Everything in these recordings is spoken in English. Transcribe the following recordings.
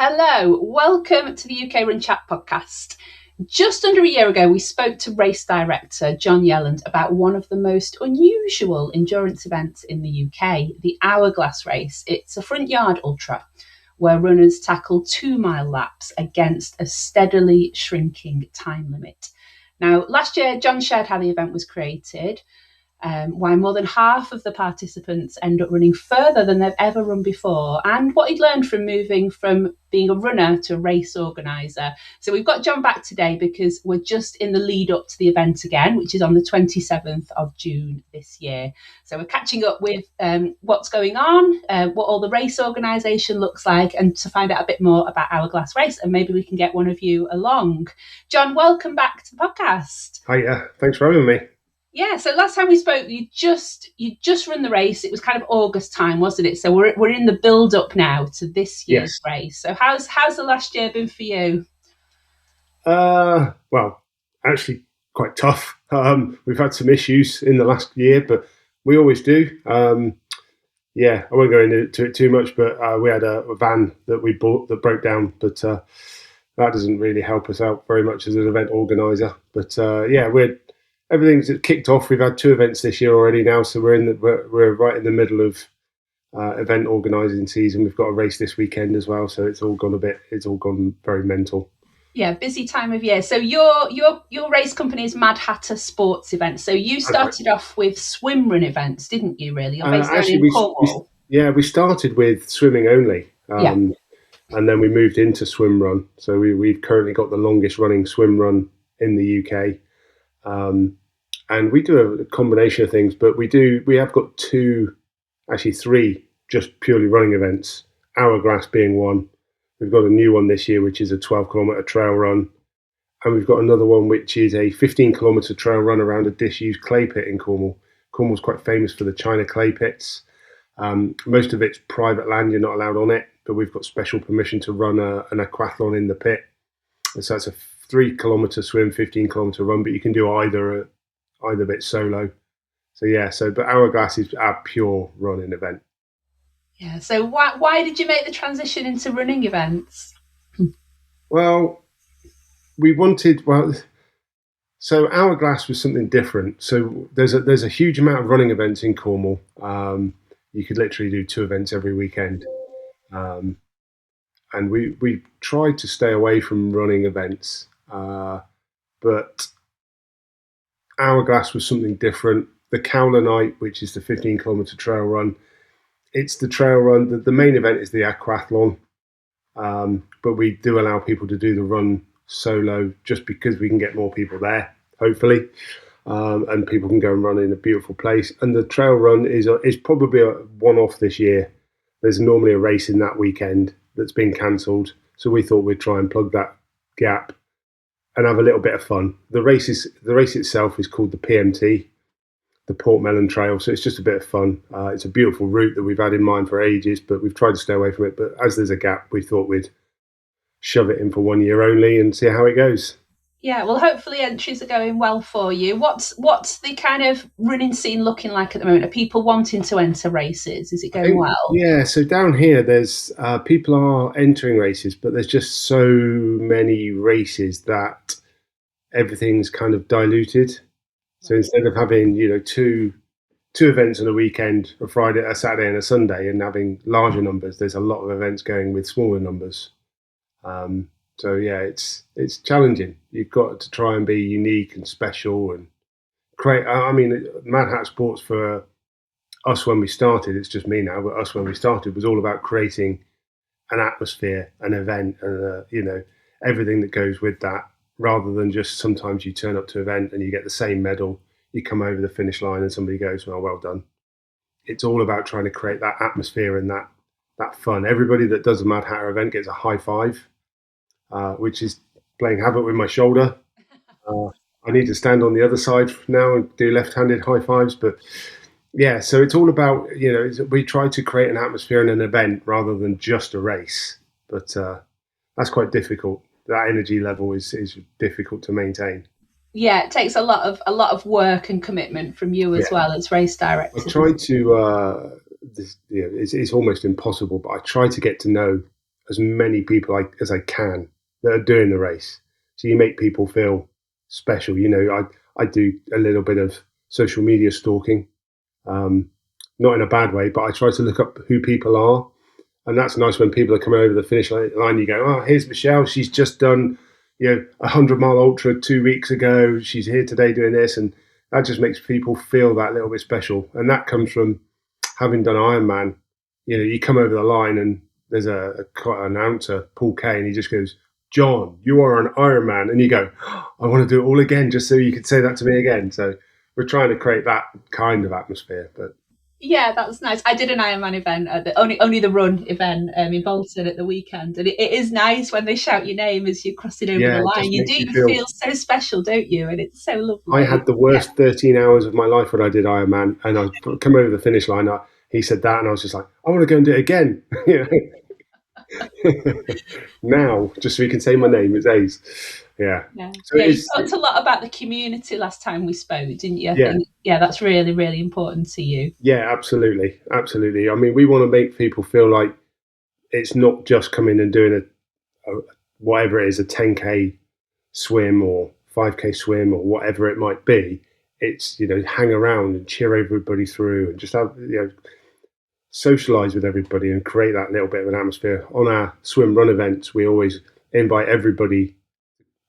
Hello, welcome to the UKRunChat Podcast. Just under a year ago, we spoke to race director John Yelland about one of the most unusual endurance events in the UK, the Hourglass Race. It's a front yard ultra where runners tackle 2-mile laps against a steadily shrinking time limit. Now, last year, John shared how the event was created, why more than half of the participants end up running further than they've ever run before, and what he'd learned from moving from being a runner to a race organiser. So we've got John back today because we're just in the lead up to the event again, which is on the 27th of June this year. So we're catching up with what's going on, what all the race organisation looks like, and to find out a bit more about Hourglass Race, and maybe we can get one of you along. John, welcome back to the podcast. Hiya, thanks for having me. Yeah, so last time we spoke, you just run the race. It was kind of August time, wasn't it? So we're in the build up now to this year's race. So how's the last year been for you? Well, actually quite tough. We've had some issues in the last year, but we always do. I won't go into it too much, but we had a van that we bought that broke down, but that doesn't really help us out very much as an event organizer. But everything's kicked off. We've had 2 events this year already now, so we're right in the middle of event organising season. We've got a race this weekend as well, so it's all gone very mental. Yeah, busy time of year. So your race company is Mad Hatter Sports Events. So you started off with swim run events, didn't you? Really, you're based in Cornwall. We started with swimming only, and then we moved into swim run. So we've currently got the longest running swim run in the UK. And we do a combination of things, but we have got 3 just purely running events, Hourglass being one. We've got a new one this year, which is a 12-kilometre trail run. And we've got another one, which is a 15-kilometre trail run around a disused clay pit in Cornwall. Cornwall's quite famous for the China clay pits. Most of it's private land, you're not allowed on it, but we've got special permission to run an aquathlon in the pit. And so it's a 3-kilometre swim, 15-kilometre run, but you can do either bit solo. But Hourglass is our pure running event. Yeah. So why did you make the transition into running events? Well, so Hourglass was something different. So there's a huge amount of running events in Cornwall. You could literally do 2 events every weekend. And we tried to stay away from running events. But Hourglass was something different. The Cowler Night, which is the 15-kilometre trail run, it's the trail run. The main event is the aquathlon, but we do allow people to do the run solo just because we can get more people there, hopefully, and people can go and run in a beautiful place. And the trail run is probably a one-off this year. There's normally a race in that weekend that's been cancelled, so we thought we'd try and plug that gap and have a little bit of fun. The race itself is called the PMT, the Portmelon Trail, so it's just a bit of fun. It's a beautiful route that we've had in mind for ages, but we've tried to stay away from it. But as there's a gap, we thought we'd shove it in for 1 year only and see how it goes. Yeah, well, hopefully entries are going well for you. What's the kind of running scene looking like at the moment? Are people wanting to enter races? Is it going well? Yeah, so down here, there's people are entering races, but there's just so many races that everything's kind of diluted. So instead of having 2 events on a weekend, a Friday, a Saturday, and a Sunday, and having larger numbers, there's a lot of events going with smaller numbers. So yeah, it's challenging. You've got to try and be unique and special and create. Mad Hat Sports for us when we started, it's just me now, but us when we started was all about creating an atmosphere, an event, and everything that goes with that. Rather than just sometimes you turn up to an event and you get the same medal, you come over the finish line and somebody goes, well done. It's all about trying to create that atmosphere and that fun. Everybody that does a Mad Hatter event gets a high five, which is playing havoc with my shoulder. I need to stand on the other side now and do left-handed high fives. But yeah, so it's all about, we try to create an atmosphere and an event rather than just a race. But that's quite difficult. That energy level is difficult to maintain. Yeah, it takes a lot of work and commitment from you as well as race director. I try to. It's almost impossible, but I try to get to know as many people as I can that are doing the race. So you make people feel special. I do a little bit of social media stalking, not in a bad way, but I try to look up who people are. And that's nice when people are coming over the finish line. You go, oh, here's Michelle. She's just done, 100-mile ultra 2 weeks ago. She's here today doing this. And that just makes people feel that little bit special. And that comes from having done Ironman. You come over the line and there's an announcer, Paul Kay, and he just goes, John, you are an Ironman. And you go, oh, I want to do it all again just so you could say that to me again. So we're trying to create that kind of atmosphere. But yeah, that's nice. I did an Ironman event, only the run event in Bolton at the weekend, and it is nice when they shout your name as you're crossing over the line. You feel so special, don't you? And it's so lovely. I had the worst 13 hours of my life when I did Ironman, and I come over the finish line. He said that, and I was just like, I want to go and do it again. Now, just so we can say my name, it's Ace. Yeah. So you talked a lot about the community last time we spoke, didn't you? Yeah, that's really, really important to you. Yeah, absolutely. I mean, we want to make people feel like it's not just coming and doing a whatever it is, a 10K swim or 5K swim or whatever it might be. It's, hang around and cheer everybody through and just have, socialize with everybody and create that little bit of an atmosphere. On our swim run events, we always invite everybody.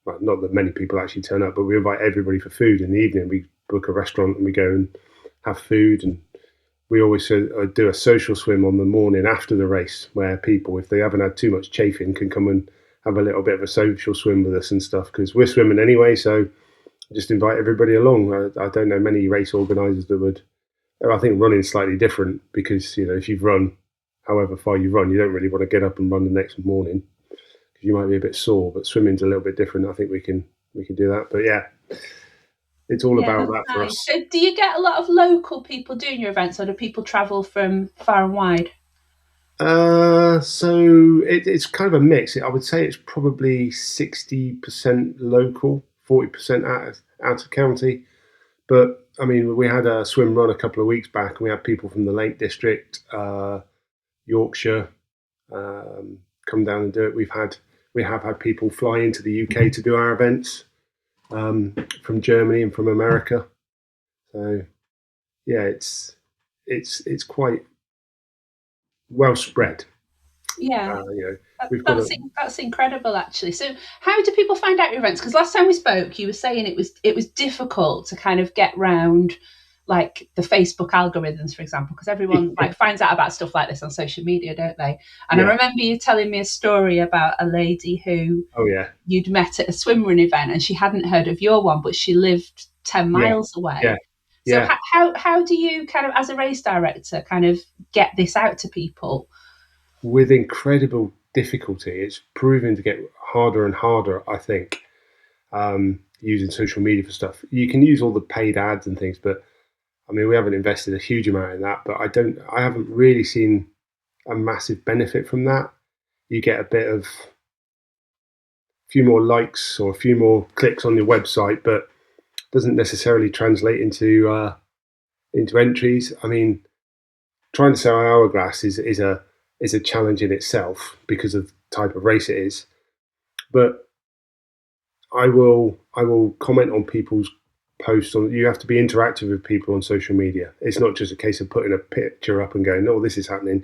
Well, not that many people actually turn up, but we invite everybody for food in the evening. We book a restaurant and we go and have food. And we always do a social swim on the morning after the race where people, if they haven't had too much chafing, can come and have a little bit of a social swim with us and stuff, because we're swimming anyway. So just invite everybody along. I don't know many race organisers that would. I think running is slightly different because, if you've run however far you run, you don't really want to get up and run the next morning because you might be a bit sore. But swimming's a little bit different. I think we can do that. But yeah, it's all about that for us. So do you get a lot of local people doing your events, or do people travel from far and wide? So it's kind of a mix. I would say it's probably 60% local, 40% out of county. But I mean, we had a swim run a couple of weeks back, and we had people from the Lake District, Yorkshire, come down and do it. We have had people fly into the UK to do our events, from Germany and from America. So yeah, it's quite well spread. Yeah, that's incredible, actually. So how do people find out your events? Because last time we spoke, you were saying it was difficult to kind of get round like the Facebook algorithms, for example, because everyone finds out about stuff like this on social media, don't they? And I remember you telling me a story about a lady who you'd met at a swim run event, and she hadn't heard of your one, but she lived 10 miles away. So how do you kind of, as a race director, kind of get this out to people? With incredible difficulty. It's proving to get harder and harder, I think, using social media for stuff. You can use all the paid ads and things, but I mean, we haven't invested a huge amount in that, but I haven't really seen a massive benefit from that. You get a few more likes or a few more clicks on your website, but doesn't necessarily translate into entries. I mean, trying to sell Hourglass is a challenge in itself because of the type of race it is. But I will comment on people's posts. You have to be interactive with people on social media. It's not just a case of putting a picture up and going, oh, this is happening.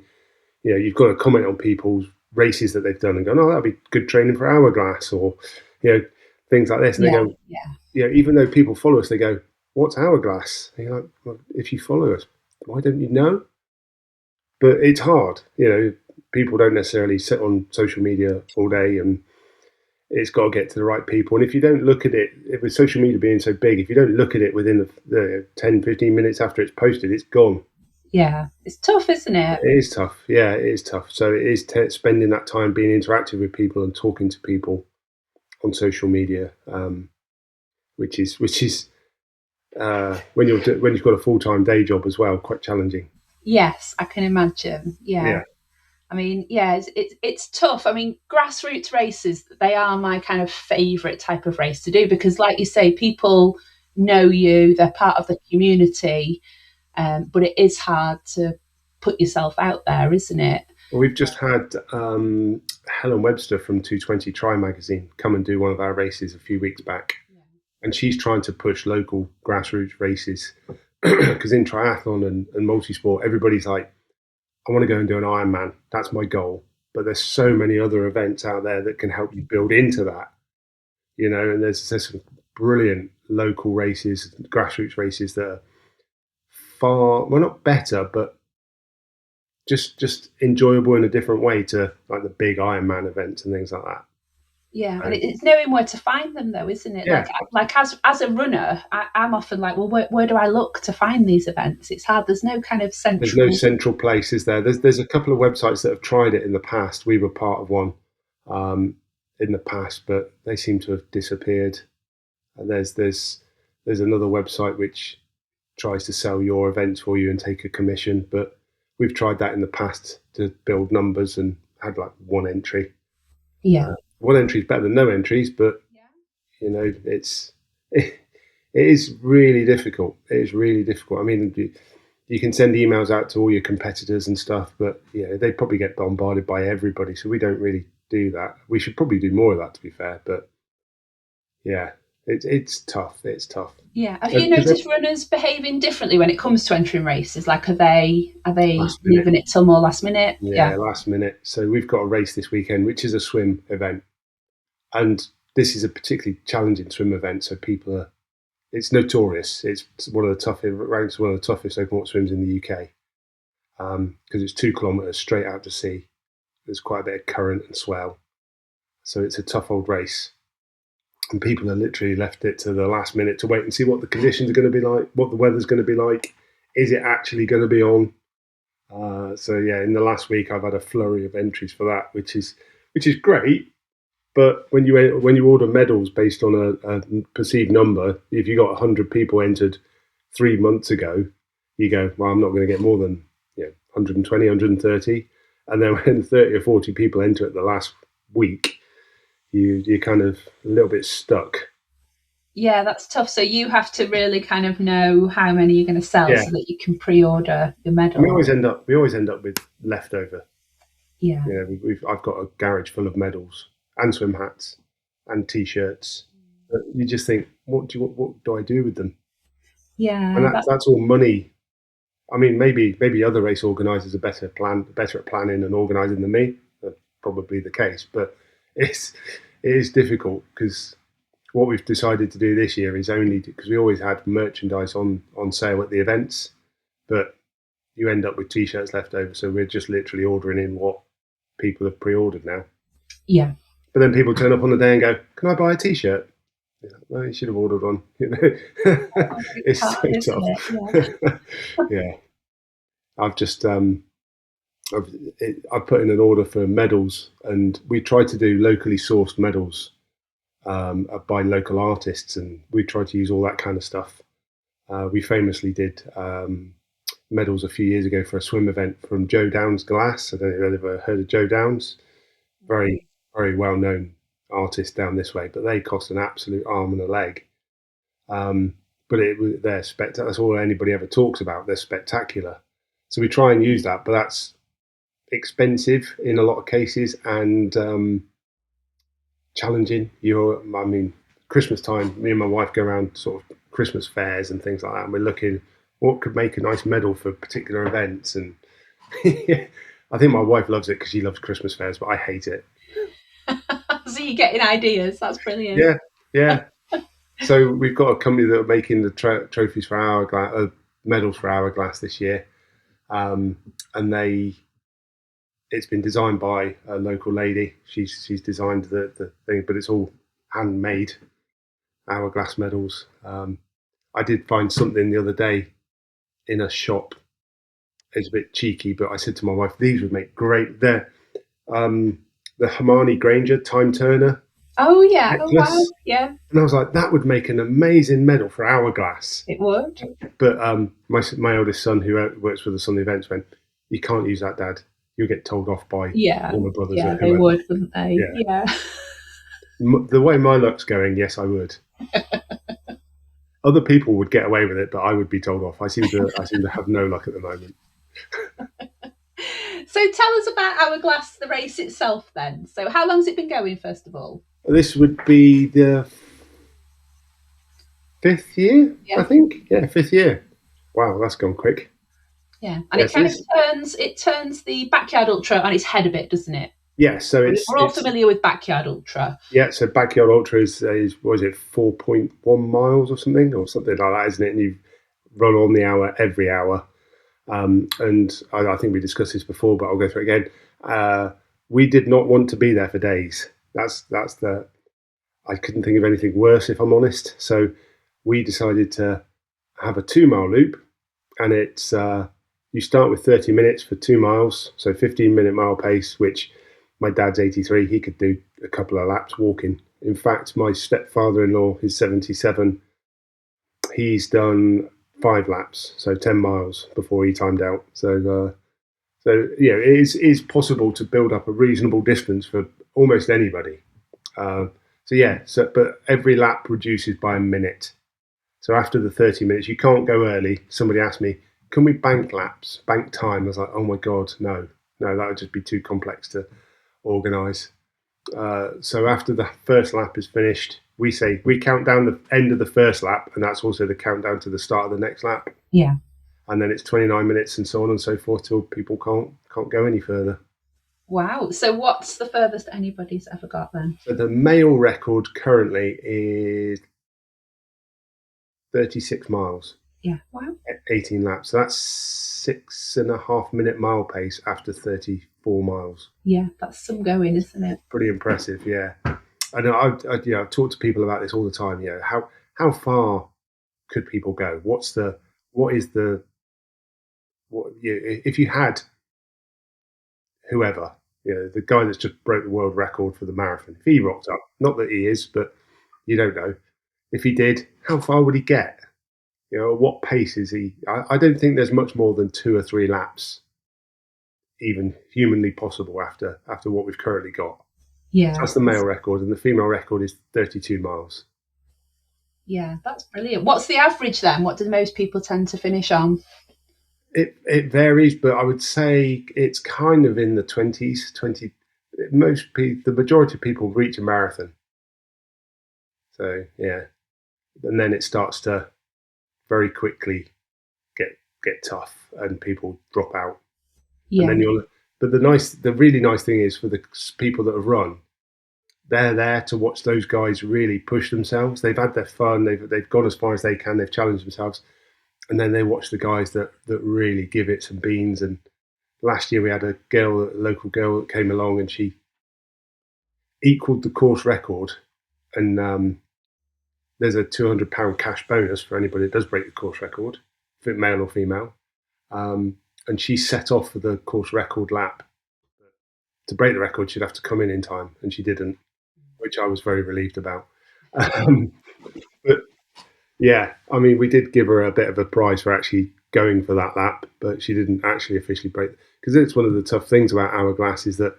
You've got to comment on people's races that they've done and go, oh, that'd be good training for Hourglass, or things like this. And they go, even though people follow us, they go, what's Hourglass? And you're like, well, if you follow us, why don't you know? But it's hard, people don't necessarily sit on social media all day, and it's got to get to the right people. And if you don't look at it, with social media being so big, if you don't look at it within the 10, 15 minutes after it's posted, it's gone. Yeah, it's tough, isn't it? It is tough. Yeah, it is tough. So it is spending that time being interactive with people and talking to people on social media, which is when you've got a full-time day job as well, quite challenging. Yes, I can imagine. Yeah. I mean, it's tough. I mean, grassroots races, they are my kind of favourite type of race to do because, like you say, people know you, they're part of the community, but it is hard to put yourself out there, isn't it? Well, we've just had Helen Webster from 220 Try magazine come and do one of our races a few weeks back. Yeah. And she's trying to push local grassroots races because in triathlon and multisport, everybody's like, I want to go and do an Ironman. That's my goal. But there's so many other events out there that can help you build into that, and there's some brilliant local races, grassroots races that are far, well, not better, but just enjoyable in a different way to like the big Ironman events and things like that. Yeah, and it's knowing where to find them, though, isn't it? Yeah. Like as a runner, I'm often like, well, where do I look to find these events? It's hard. There's no kind of central. There's no central place, is there? There's a couple of websites that have tried it in the past. We were part of one in the past, but they seem to have disappeared. And there's another website which tries to sell your events for you and take a commission, but we've tried that in the past to build numbers and had like one entry. Yeah. One entry is better than no entries, but it is really difficult. It is really difficult. I mean, you can send emails out to all your competitors and stuff, but they probably get bombarded by everybody. So we don't really do that. We should probably do more of that, to be fair. But yeah, it's tough. It's tough. Yeah. Have you noticed runners behaving differently when it comes to entering races? Like, are they leaving it till more last minute? Yeah, last minute. So we've got a race this weekend, which is a swim event, and this is a particularly challenging swim event. So it's notorious. It's one of the toughest, ranks one of the toughest open water swims in the UK because it's 2 kilometres straight out to sea. There's quite a bit of current and swell, so it's a tough old race. And people are literally left it to the last minute to wait and see what the conditions are going to be like, what the weather's going to be like. Is it actually going to be on? So yeah, in the last week I've had a flurry of entries for that, which is great. But when you order medals based on a perceived number, if you got 100 people entered 3 months ago, you go, well, I'm not going to get more than 120, 130. And then when 30 or 40 people enter it the last week, you're kind of a little bit stuck. Yeah, that's tough. So you have to really kind of know how many you're going to sell so that you can pre-order your medal. We always end up with leftover. Yeah. I've got a garage full of medals and swim hats and t-shirts. But you just think, what do I do with them? Yeah. And that's all money. I mean, maybe other race organisers are better at planning and organising than me. That's probably the case, but it is difficult because what we've decided to do this year is only because we always had merchandise on sale at the events, but you end up with t-shirts left over. So we're just literally ordering in what people have pre-ordered now. Yeah. But then people turn up on the day and go, "Can I buy a t-shirt?" Well, you should have ordered one. It's so tough. Yeah. I've just I've put in an order for medals, and we try to do locally sourced medals by local artists, and we try to use all that kind of stuff. We famously did medals a few years ago for a swim event from Joe Downs Glass. I don't know if you've ever heard of Joe Downs. Very, very well-known artist down this way, but they cost an absolute arm and a leg. But they're spectacular. That's all anybody ever talks about. They're spectacular. So we try and use that, but that's expensive in a lot of cases and challenging. Christmas time, me and my wife go around sort of Christmas fairs and things like that, and we're looking what could make a nice medal for particular events. And I think my wife loves it because she loves Christmas fairs, but I hate it. So you're getting ideas. That's brilliant. Yeah. So we've got a company that are making the trophies for Hourglass, medals for Hourglass this year. And it's been designed by a local lady. She's designed the thing, but it's all handmade Hourglass medals. I did find something the other day in a shop. It's a bit cheeky, but I said to my wife, these would make great. They're the Hermione Granger Time Turner. Oh yeah, necklace. Oh wow, yeah. And I was like, that would make an amazing medal for Hourglass. It would. But my eldest son, who works with us on the events, went, "You can't use that, Dad. You'll get told off by all my brothers." Yeah, they would, wouldn't they? Yeah. The way my luck's going, yes, I would. Other people would get away with it, but I would be told off. I seem to have no luck at the moment. So tell us about Hourglass, the race itself then. So how long has it been going, first of all? This would be the 5th year, I think. Yeah, 5th year. Wow, that's gone quick. Yeah, and it kind of turns the Backyard Ultra on its head a bit, doesn't it? Yeah, so we're all familiar with Backyard Ultra. Yeah, so Backyard Ultra is what is it, 4.1 miles or something like that, isn't it? And you run on the hour every hour. And I think we discussed this before, but I'll go through it again. We did not want to be there for days. I couldn't think of anything worse, if I'm honest. So we decided to have a 2-mile loop, and it's you start with 30 minutes for 2 miles, so 15-minute mile pace, which my dad's 83, he could do a couple of laps walking. In fact, my stepfather-in-law is 77. He's done 5 laps, so 10 miles before he timed out. So yeah, it is possible to build up a reasonable distance for almost anybody. But every lap reduces by a minute. So after the 30 minutes, you can't go early. Somebody asked me, can we bank laps, bank time? I was like, oh my God, no, that would just be too complex to organise. So after the first lap is finished, we count down the end of the first lap, and that's also the countdown to the start of the next lap. Yeah. And then it's 29 minutes and so on and so forth till people can't go any further. Wow. So what's the furthest anybody's ever got then? So the male record currently is 36 miles. Yeah. Wow. 18 laps. So that's 6.5 minute mile pace after 34 miles. Yeah, that's some going, isn't it? Pretty impressive, yeah. I know. I talk to people about this all the time. How far could people go? If you had whoever, the guy that's just broke the world record for the marathon, if he rocked up, not that he is, but you don't know. If he did, how far would he get? What pace is he? I don't think there's much more than 2 or 3 laps even humanly possible after what we've currently got. Yeah. So that's the male record, and the female record is 32 miles. Yeah, that's brilliant. What's the average then? What do most people tend to finish on? It varies, but I would say it's kind of in the 20s. The majority of people reach a marathon. So yeah, and then it starts to very quickly get tough, and people drop out. Yeah. And then but the really nice thing is for the people that have run, they're there to watch those guys really push themselves. They've had their fun. They've gone as far as they can. They've challenged themselves. And then they watch the guys that really give it some beans. And last year we had a local girl that came along, and she equaled the course record. And there's a £200 cash bonus for anybody that does break the course record, male or female. And she set off for the course record lap. To break the record, she'd have to come in time, and she didn't, which I was very relieved about. But yeah, I mean, we did give her a bit of a prize for actually going for that lap, but she didn't actually officially break. Because it's one of the tough things about Hourglass is that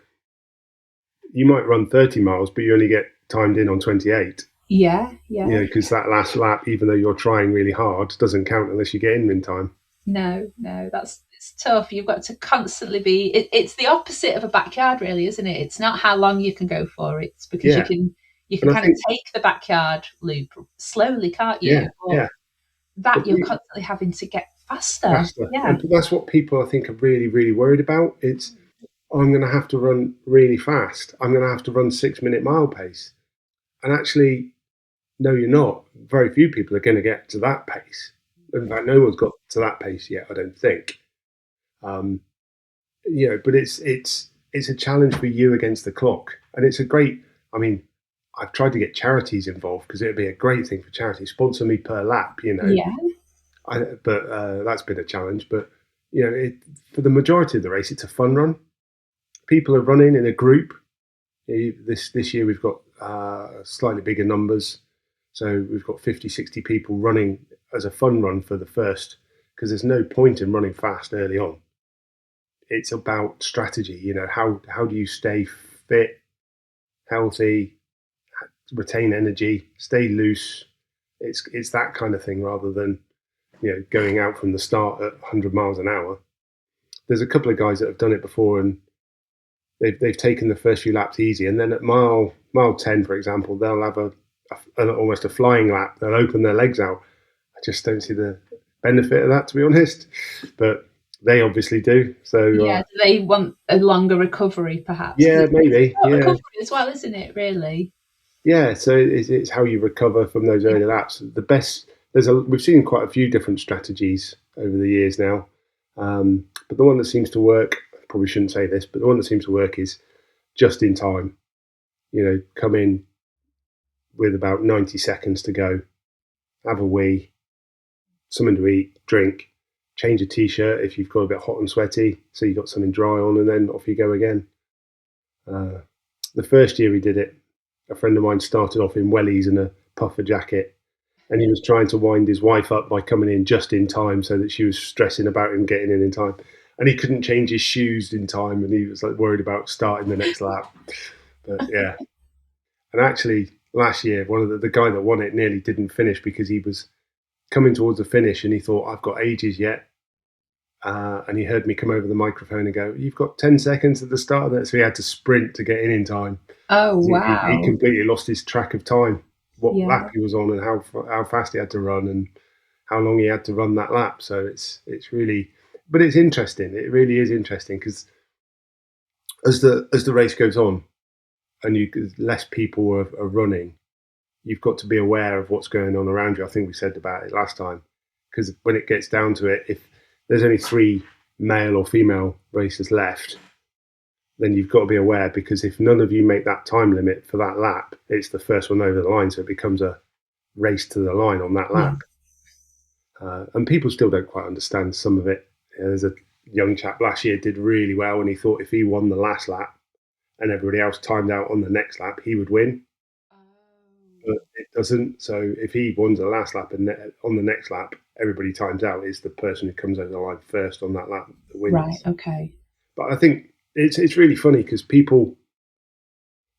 you might run 30 miles, but you only get timed in on 28. Yeah. Because that last lap, even though you're trying really hard, doesn't count unless you get in time. No, it's tough. You've got to constantly be. It's the opposite of a backyard, really, isn't it? It's not how long you can go for. It's because you can kind of take the backyard loop slowly, can't you? But you're constantly having to get faster. Yeah, and that's what people I think are really, really worried about. It's I'm going to have to run really fast. I'm going to have to run 6-minute mile pace, and actually, no, you're not. Very few people are going to get to that pace. In fact, no one's got to that pace yet, I don't think. But it's a challenge for you against the clock, and it's a great. I mean, I've tried to get charities involved because it'd be a great thing for charity. Sponsor me per lap, Yeah. But that's been a challenge. But for the majority of the race, it's a fun run. People are running in a group. This year we've got slightly bigger numbers. So we've got 50, 60 people running as a fun run for the first, because there's no point in running fast early on. It's about strategy. How do you stay fit, healthy, retain energy, stay loose? It's that kind of thing rather than going out from the start at 100 miles an hour. there's a couple of guys that have done it before, and they've taken the first few laps easy, and then at mile 10, for example, they'll have almost a flying lap. They'll open their legs out. I just don't see the benefit of that, to be honest, but they obviously do. So do they want a longer recovery, perhaps? Yeah, maybe. Yeah, recovery as well, isn't it? Really. Yeah, so it's how you recover from those early laps. The best we've seen quite a few different strategies over the years now, but the one that seems to work, I probably shouldn't say this, but the one that seems to work is just in time. Come in with about 90 seconds to go, have a wee, something to eat, drink, change a t-shirt if you've got a bit hot and sweaty, so you've got something dry on, and then off you go again. The first year we did it, a friend of mine started off in wellies and a puffer jacket, and he was trying to wind his wife up by coming in just in time so that she was stressing about him getting in time. And he couldn't change his shoes in time, and he was like worried about starting the next lap. But yeah. And actually, last year, one of the guy that won it nearly didn't finish because he was coming towards the finish and he thought, I've got ages yet. And he heard me come over the microphone and go, you've got 10 seconds at the start of that. So he had to sprint to get in time. Oh, wow. He completely lost his track of time, what lap he was on and how fast he had to run and how long he had to run that lap. So it's really, but it's interesting. It really is interesting because as the race goes on and less people are running, you've got to be aware of what's going on around you. I think we said about it last time, because when it gets down to it, if there's only 3 male or female racers left, then you've got to be aware, because if none of you make that time limit for that lap, it's the first one over the line, so it becomes a race to the line on that lap. And people still don't quite understand some of it. There's a young chap last year did really well, and he thought if he won the last lap and everybody else timed out on the next lap, he would win. But it doesn't. So if he won the last lap and on the next lap everybody times out, is the person who comes over the line first on that lap that wins. Right. Okay. But I think it's really funny because people,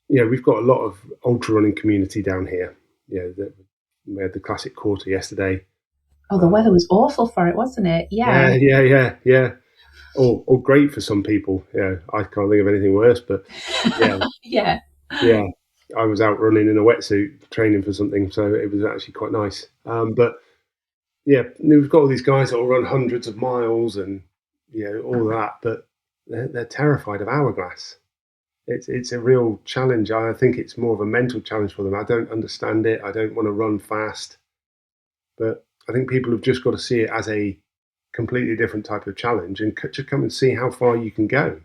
we've got a lot of ultra running community down here. We had the classic quarter yesterday. Oh, the weather was awful for it, wasn't it? Yeah. Yeah. Or great for some people. Yeah, I can't think of anything worse. But yeah, yeah. I was out running in a wetsuit training for something, so it was actually quite nice. But yeah, we've got all these guys that will run hundreds of miles and all that, but they're terrified of Hourglass. It's a real challenge. I think it's more of a mental challenge for them. I don't understand it. I don't want to run fast, but I think people have just got to see it as a completely different type of challenge and just come and see how far you can go.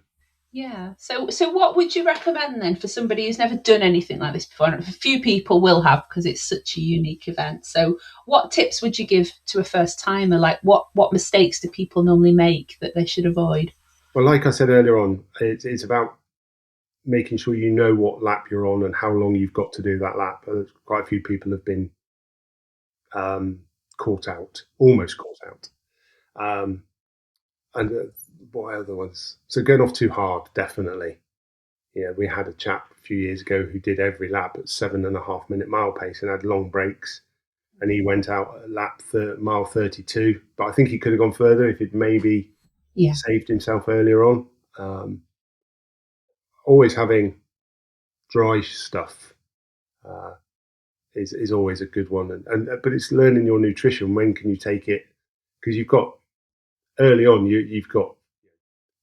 Yeah. So what would you recommend then for somebody who's never done anything like this before? And a few people will have, because it's such a unique event. So what tips would you give to a first timer? Like what mistakes do people normally make that they should avoid? Well, like I said earlier on, it's about making sure you know what lap you're on and how long you've got to do that lap. Quite a few people have been almost caught out. And what other ones? So going off too hard, definitely. Yeah, we had a chap a few years ago who did every lap at 7.5 minute mile pace and had long breaks. And he went out at mile 32. But I think he could have gone further if he'd maybe saved himself earlier on. Always having dry stuff is always a good one. But it's learning your nutrition. When can you take it? Because you've got early on, you've got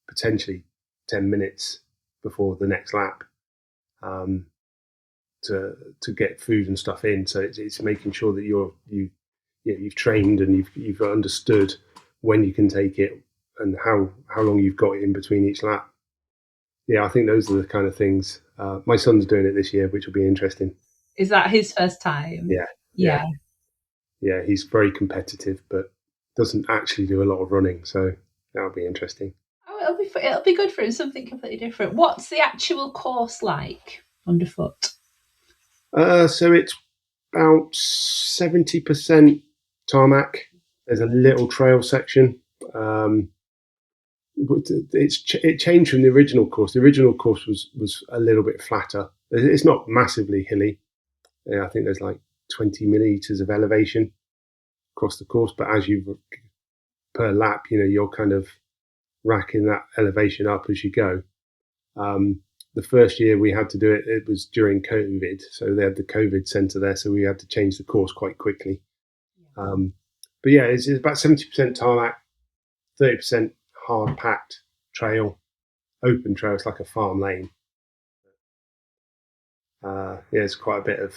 potentially 10 minutes before the next lap to get food and stuff in. So it's making sure that you've trained and you've understood when you can take it and how long you've got in between each lap. Yeah, I think those are the kind of things. My son's doing it this year, which will be interesting. Is that his first time? Yeah. He's very competitive, but doesn't actually do a lot of running, so that'll be interesting. Oh, it'll be good for him. Something completely different. What's the actual course like underfoot? So it's about 70% tarmac. There's a little trail section. It changed from the original course. The original course was a little bit flatter. It's not massively hilly. I think there's like 20 millimeters of elevation across the course, but as per lap, you're kind of racking that elevation up as you go. The first year we had to do it, it was during COVID. So they had the COVID centre there. So we had to change the course quite quickly. But yeah, it's about 70% tarmac, 30% hard packed trail, open trail. It's like a farm lane. Yeah, it's quite a bit of,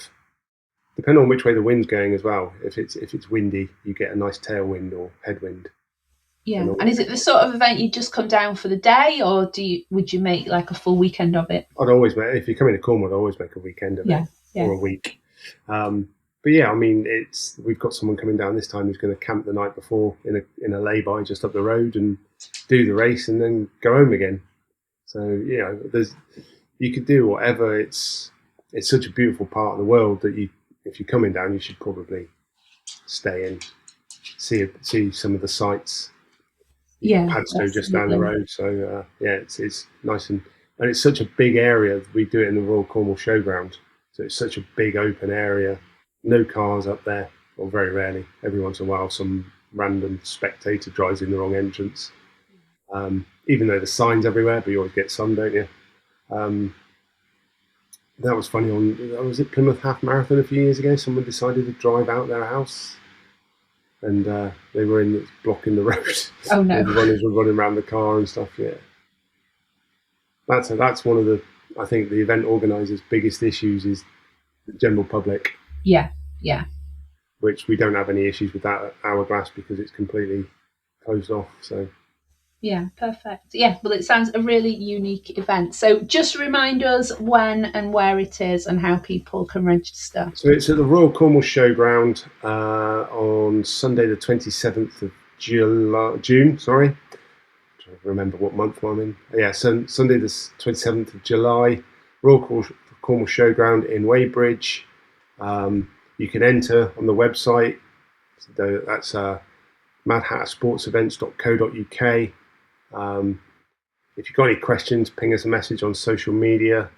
depending on which way the wind's going as well. If it's windy, you get a nice tailwind or headwind. Yeah, and is it the sort of event you just come down for the day, or would you make like a full weekend of it? I'd always make, if you come into Cornwall, I'd always make a weekend of it, or a week. But yeah, I mean, we've got someone coming down this time who's going to camp the night before in a lay-by just up the road and do the race and then go home again. So you could do whatever. It's such a beautiful part of the world that if you're coming down, you should probably stay and see some of the sights. Yeah, Padstow just down the road. So it's nice and it's such a big area. We do it in the Royal Cornwall Showground, so it's such a big open area. No cars up there, or very rarely. Every once in a while, some random spectator drives in the wrong entrance. Even though there's signs everywhere, but you always get some, don't you? That was funny. Was it Plymouth Half Marathon a few years ago? Someone decided to drive out their house, and they were blocking the road. Oh no! The runners were running around the car and stuff. Yeah, that's one of the, I think, the event organisers' biggest issues is the general public. Yeah. Which we don't have any issues with that at Hourglass because it's completely closed off. So. Yeah, perfect. Yeah, well, it sounds a really unique event. So just remind us when and where it is and how people can register. So it's at the Royal Cornwall Showground on Sunday the 27th of June. Sorry. I'm trying to remember what month I'm in. Yeah, so Sunday the 27th of July, Royal Cornwall Showground in Weybridge. You can enter on the website. That's madhattersportsevents.co.uk. If you've got any questions, ping us a message on social media.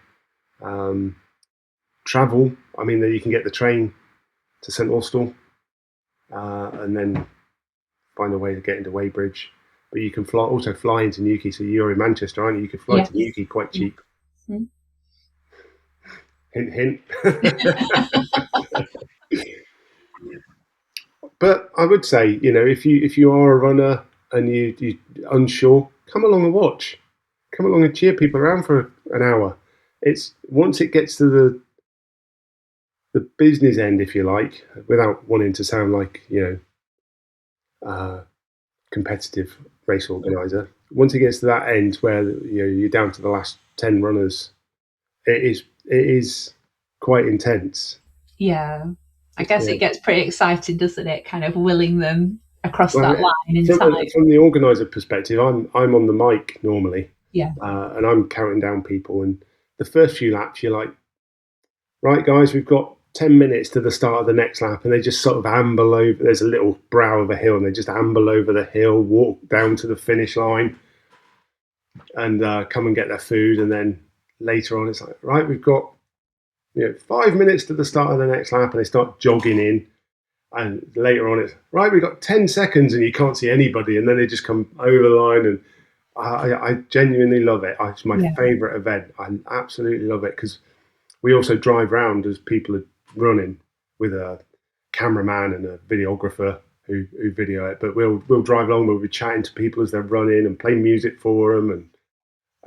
Travel, I mean, you can get the train to St Austell and then find a way to get into Weybridge. But you can also fly into Newquay. So you're in Manchester, aren't you? You can fly to Newquay quite cheap. Mm-hmm. Hint, hint. But I would say, if you are a runner and you're unsure, come along and watch. Come along and cheer people around for an hour. It's once it gets to the business end, if you like, without wanting to sound like competitive race organizer. Once it gets to that end where you're down to the last 10 runners, it is quite intense. Yeah. I guess it gets pretty exciting, doesn't it? Kind of willing them across that line in time. From the organizer perspective, I'm on the mic normally. Yeah. And I'm counting down people. And the first few laps, you're like, right, guys, we've got 10 minutes to the start of the next lap. And they just sort of amble over. There's a little brow of a hill, and they just amble over the hill, walk down to the finish line, and come and get their food. And then later on, it's like, right, we've got 5 minutes to the start of the next lap, and they start jogging in. And later on, it's right, we've got 10 seconds, and you can't see anybody, and then they just come over the line. And I genuinely love it. It's my favourite event. I absolutely love it because we also drive around as people are running with a cameraman and a videographer who video it. But we'll drive along. We'll be chatting to people as they're running and play music for them, and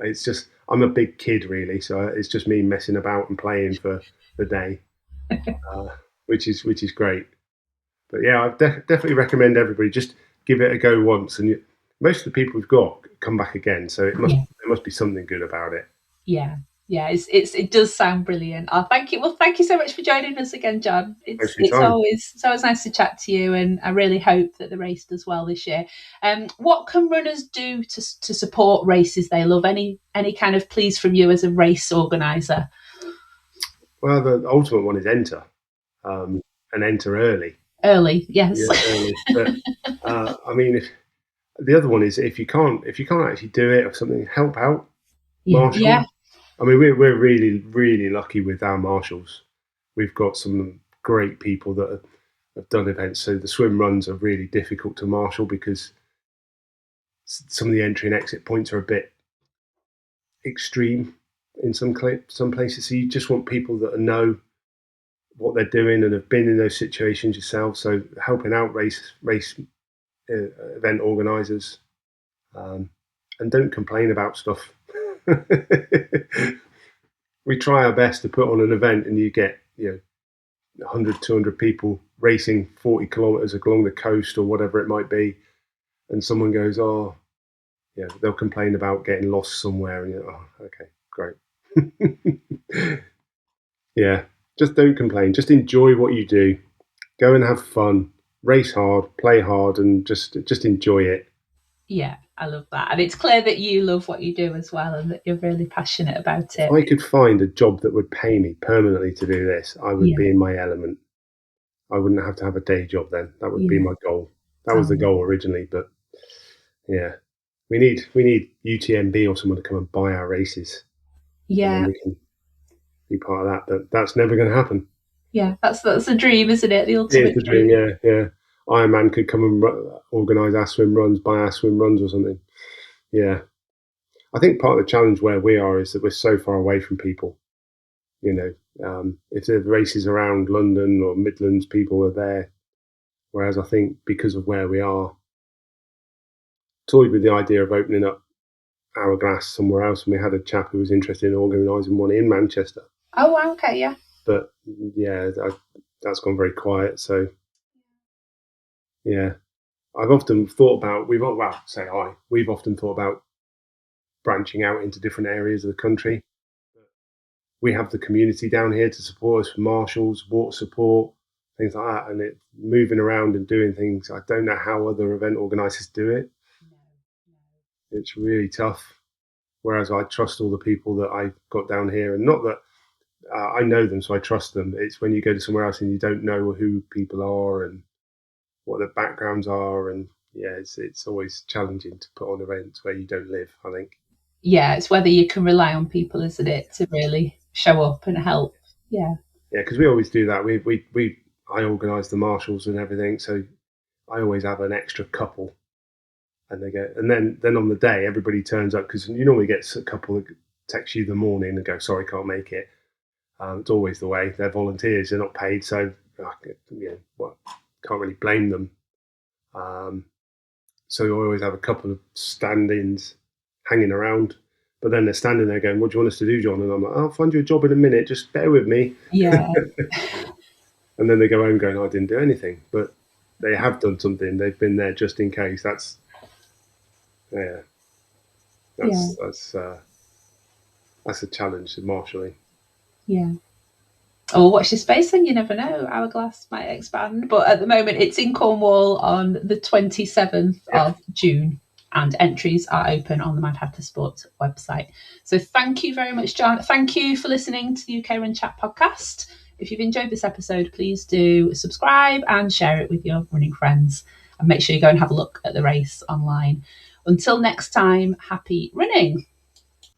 it's just. I'm a big kid, really, so it's just me messing about and playing for the day, which is great. But yeah, I definitely recommend everybody just give it a go once, and most of the people we've got come back again, so there must be something good about it. Yeah, it does sound brilliant. Oh, thank you. Well, thank you so much for joining us again, John. It's always nice to chat to you, and I really hope that the race does well this year. What can runners do to support races they love? Any kind of pleas from you as a race organizer? Well, the ultimate one is enter, and enter early. Early, yes. Yeah, early. But I mean, the other one is if you can't actually do it or something, help out. Marshal. Yeah. I mean, we're really, really lucky with our marshals. We've got some great people that have done events. So the swim runs are really difficult to marshal because some of the entry and exit points are a bit extreme in some places. So you just want people that know what they're doing and have been in those situations yourself. So helping out race event organisers, and don't complain about stuff. We try our best to put on an event, and you get 100, 200 people racing 40 kilometres along the coast or whatever it might be, and someone goes, "Oh, yeah," they'll complain about getting lost somewhere, and you're, "Oh, okay, great." Yeah, just don't complain. Just enjoy what you do. Go and have fun. Race hard, play hard, and just enjoy it. Yeah, I love that. And it's clear that you love what you do as well, and that you're really passionate about it. If I could find a job that would pay me permanently to do this, I would be in my element. I wouldn't have to have a day job then. That would be my goal. That was the goal originally, but yeah. We need UTMB or someone to come and buy our races. Yeah. And then we can be part of that, but that's never going to happen. Yeah, that's a dream, isn't it? The ultimate dream. Yeah. Ironman could come and organise our swim runs, buy our swim runs or something. Yeah. I think part of the challenge where we are is that we're so far away from people. If the races around London or Midlands, people are there. Whereas I think because of where we are, toyed with the idea of opening up Hourglass somewhere else, and we had a chap who was interested in organising one in Manchester. Oh, okay, yeah. But yeah, that's gone very quiet. So yeah, I've often thought about we've often thought about branching out into different areas of the country. We have the community down here to support us, marshals, water support, things like that, and moving around and doing things. I don't know how other event organisers do it. No. It's really tough. Whereas I trust all the people that I've got down here, and not that I know them, so I trust them. It's when you go to somewhere else and you don't know who people are and what their backgrounds are, and yeah, it's always challenging to put on events where you don't live, I think. Yeah, it's whether you can rely on people, isn't it, to really show up and help. Yeah, because we always do that. I organise the marshals and everything, so I always have an extra couple, and they go, and then on the day everybody turns up, because you normally get a couple that text you the morning and go, "Sorry, can't make it." It's always the way. They're volunteers; they're not paid, so can't really blame them. So you always have a couple of stand-ins hanging around, but then they're standing there going, "What do you want us to do, John?" And I'm like, "I'll find you a job in a minute. Just bear with me." Yeah. And then they go home going, "I didn't do anything," but they have done something. They've been there just in case. That's a challenge to marshalling. Yeah. Oh, watch your space, and you never know. Hourglass might expand, but at the moment it's in Cornwall on the 27th of June, and entries are open on the Mad Hatter Sports website. So thank you very much, John. Thank you for listening to the UKRunChat podcast. If you've enjoyed this episode, please do subscribe and share it with your running friends, and make sure you go and have a look at the race online. Until next time, happy running.